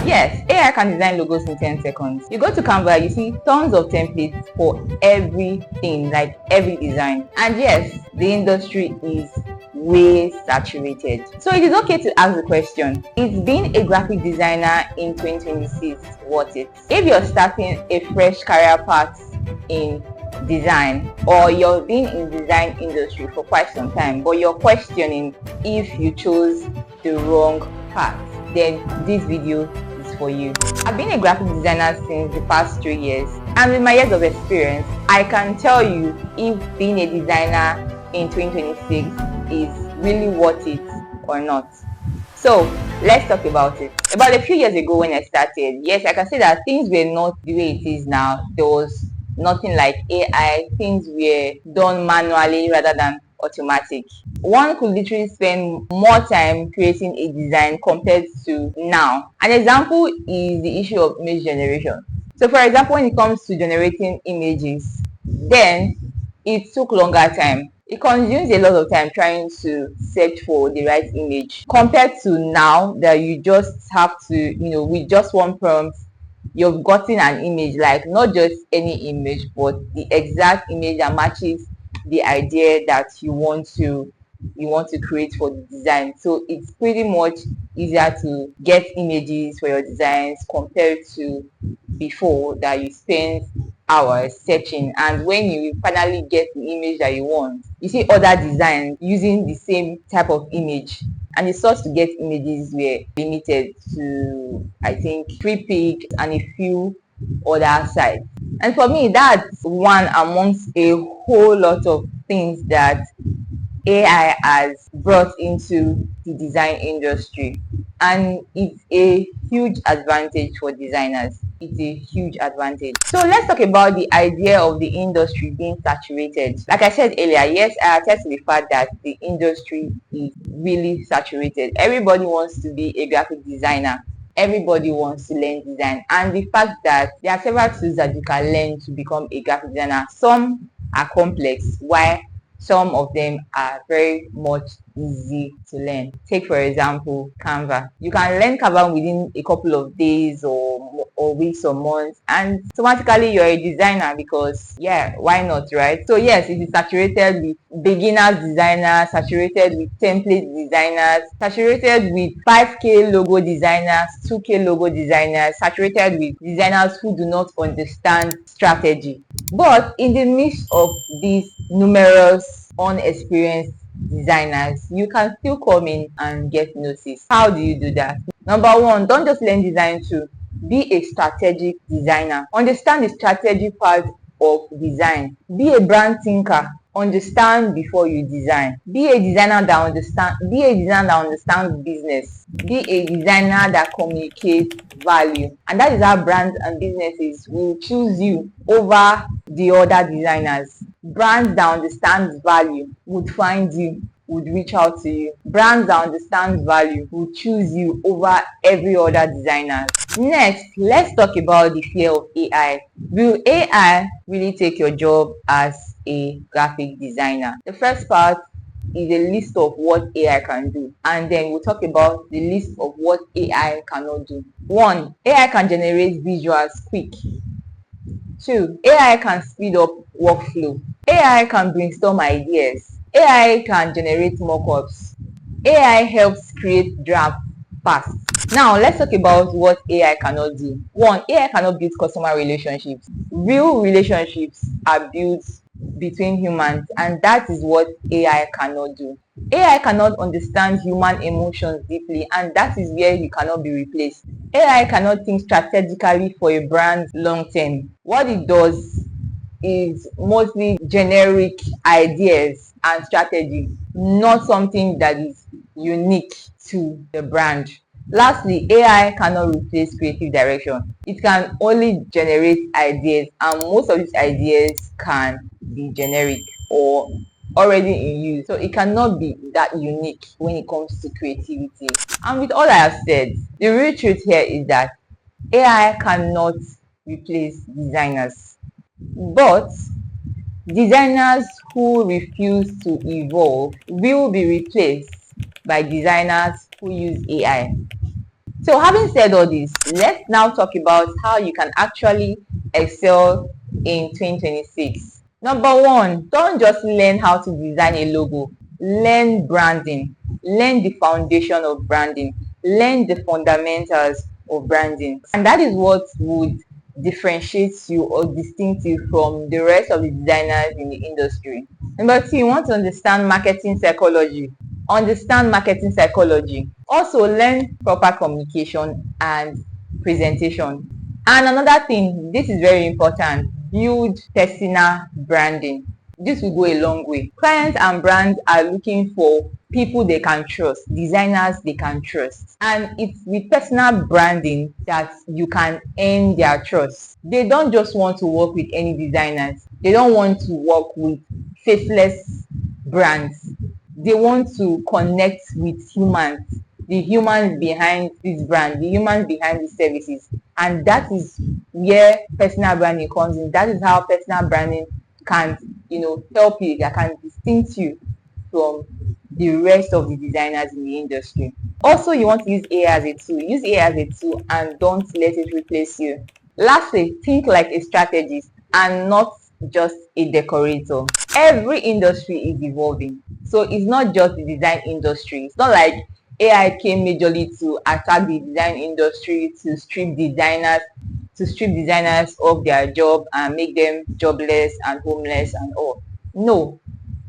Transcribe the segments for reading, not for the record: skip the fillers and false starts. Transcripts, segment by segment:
Yes, AI can design logos in 10 seconds. You go to Canva, you see tons of templates for everything, like every design. And yes, the industry is way saturated. So it is okay to ask the question, is being a graphic designer in 2026 worth it? If you're starting a fresh career path in design, or you've been in design industry for quite some time but you're questioning if you chose the wrong path, then this video is for you. I've been a graphic designer since the past 3 years, and with my years of experience, I can tell you if being a designer in 2026 is really worth it or not. So let's talk about it. About a few years ago when I started, yes, I can say that things were not the way it is now. There was nothing like AI. Things were done manually rather than automatic. One could literally spend more time creating a design compared to now. An example is the issue of image generation. So for example, when it comes to generating images, then it took longer time. It consumes a lot of time trying to search for the right image compared to now that you just have to, with just one prompt, you've gotten an image, like not just any image, but the exact image that matches the idea that you want to create for the design. So it's pretty much easier to get images for your designs compared to before that you spent hours searching, and when you finally get the image that you want, you see other designs using the same type of image, and the source to get images were limited to, I think, 3 and a few other sites. And for me, that's one amongst a whole lot of things that AI has brought into the design industry, and it's a huge advantage for designers. It's a huge advantage. So let's talk about the idea of the industry being saturated. Like I said earlier, yes, I attest to the fact that the industry is really saturated. Everybody wants to be a graphic designer. Everybody wants to learn design, and the fact that there are several tools that you can learn to become a graphic designer. Some are complex, while some of them are very much easy to learn. Take for example Canva. You can learn Canva within a couple of days or weeks or months, and automatically you're a designer, because yeah, why not, right? So yes, it is saturated with beginners designers, saturated with template designers, saturated with 5k logo designers, 2k logo designers, saturated with designers who do not understand strategy. But in the midst of these numerous unexperienced designers, you can still come in and get noticed. How do you do that? Number one, don't just learn design too. Be a strategic designer. Understand the strategy part of design. Be a brand thinker. Understand before you design. Be a designer that understands business. Be a designer that communicates value. And that is how brands and businesses will choose you over the other designers. Brands that understand value would find you, would reach out to you. Brands that understand value will choose you over every other designer. Next, let's talk about the fear of AI. Will AI really take your job as a graphic designer? The first part is a list of what AI can do, and then we'll talk about the list of what AI cannot do. 1. AI can generate visuals quick. 2. AI can speed up workflow. AI can brainstorm ideas. AI can generate mockups. AI helps create drafts fast. Now let's talk about what AI cannot do. 1. AI cannot build customer relationships. Real relationships are built between humans, and that is what AI cannot do. AI cannot understand human emotions deeply, and that is where you cannot be replaced. AI cannot think strategically for a brand long term. What it does is mostly generic ideas and strategy, not something that is unique to the brand. Lastly, AI cannot replace creative direction. It can only generate ideas, and most of these ideas can be generic or already in use. So it cannot be that unique when it comes to creativity. And with all I have said, the real truth here is that AI cannot replace designers, but designers who refuse to evolve will be replaced by designers who use AI. So having said all this, let's now talk about how you can actually excel in 2026. Number one, don't just learn how to design a logo. Learn branding. Learn the foundation of branding. Learn the fundamentals of branding. And that is what would differentiate you or distinct you from the rest of the designers in the industry. Number two, you want to understand marketing psychology. Understand marketing psychology. Also learn proper communication and presentation. And another thing, this is very important, build personal branding. This will go a long way. Clients and brands are looking for people they can trust, designers they can trust. And it's with personal branding that you can earn their trust. They don't just want to work with any designers. They don't want to work with faceless brands. They want to connect with humans, the humans behind this brand, the humans behind these services. And that is where personal branding comes in. That is how personal branding can, help you, that can distinct you from the rest of the designers in the industry. Also, you want to use AI as a tool. Use AI as a tool and don't let it replace you. Lastly, think like a strategist and not just a decorator. Every industry is evolving. So it's not just the design industry. It's not like AI came majorly to attack the design industry, to strip designers of their job and make them jobless and homeless and all. No.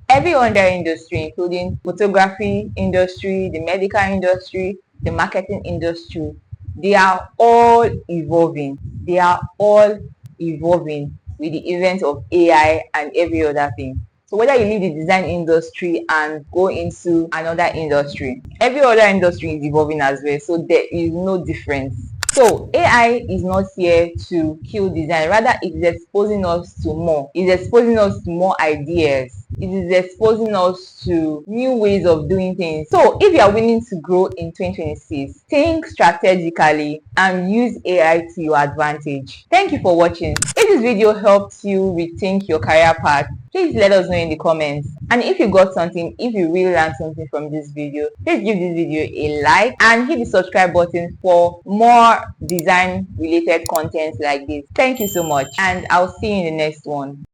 Every other industry, including photography industry, the medical industry, the marketing industry, they are all evolving. They are all evolving with the event of AI and every other thing. So whether you leave the design industry and go into another industry, every other industry is evolving as well. So there is no difference. So AI is not here to kill design. Rather, it is exposing us to more. It is exposing us to more ideas. It is exposing us to new ways of doing things. So if you are willing to grow in 2026, think strategically and use AI to your advantage. Thank you for watching. If this video helped you rethink your career path, please let us know in the comments. And if you got something, if you really learned something from this video, please give this video a like and hit the subscribe button for more design related content like this. Thank you so much, and I'll see you in the next one.